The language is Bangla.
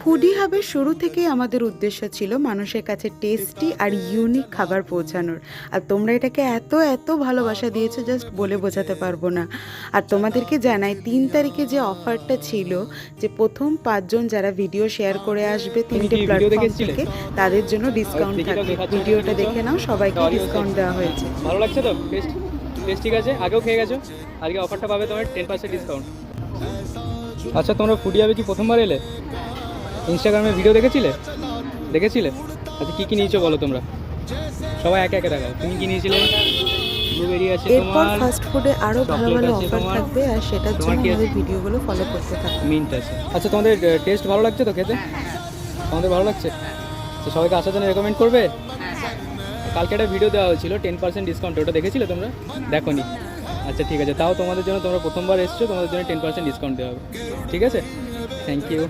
ফুডি হাবের শুরু থেকেই আমাদের উদ্দেশ্য ছিল মানুষের কাছে টেস্টি আর ইউনিক খাবার পৌঁছানোর। আর তোমরা এটাকে এত এত ভালোবাসা দিয়েছো, জাস্ট বলে বোঝাতে পারবো না। আর তোমাদেরকে জানাই 3 তারিখে যে অফারটা ছিল, যে প্রথম 5 জন যারা ভিডিও শেয়ার করে আসবে 3টে প্ল্যাটফর্ম থেকে, তাদের জন্য ডিসকাউন্ট থাকবে। ভিডিওটা দেখে নাও, সবাইকে ডিসকাউন্ট দেওয়া হয়েছে। ভালো লাগছে তো? টেস্ট টেস্ট ঠিক আছে? আগেও খেয়ে গেছো, আজকে অফারটা পাবে তোমার 10% ডিসকাউন্ট। আচ্ছা, তোমরা ফুডি হাবে কি প্রথমবার এলে? ইনস্টাগ্রামে ভিডিও দেখেছিলে? আচ্ছা, কী কী নিয়েছো বলো তোমরা? সবাই একে একে দেখাও। তুমি কী নিয়েছিলে? ব্লুবেরি আছে এরপর তোমার, ফাস্ট ফুডে আরও ভালো চকলেট ভালো আছে অফার তোমার, থাকবে, আর সেটার তোমার জন্য কি আছে? আমাদের ভিডিওগুলো ফলো করতে থাকবে। মিন্ট আছে। আচ্ছা, তোমাদের টেস্ট ভালো লাগছে তো খেতে? তোমাদের ভালো লাগছে? তো সবাইকে আসার জন্য রেকমেন্ড করবে? কালকে একটা ভিডিও দেওয়া হয়েছিল 10% ডিসকাউন্ট, ওটা দেখেছিলে তোমরা? দেখোনি? আচ্ছা ঠিক আছে, তাও তোমাদের জন্য, তোমরা প্রথমবার এসছো, তোমাদের জন্য 10% ডিসকাউন্ট দেওয়া হবে। ঠিক আছে, থ্যাংক ইউ।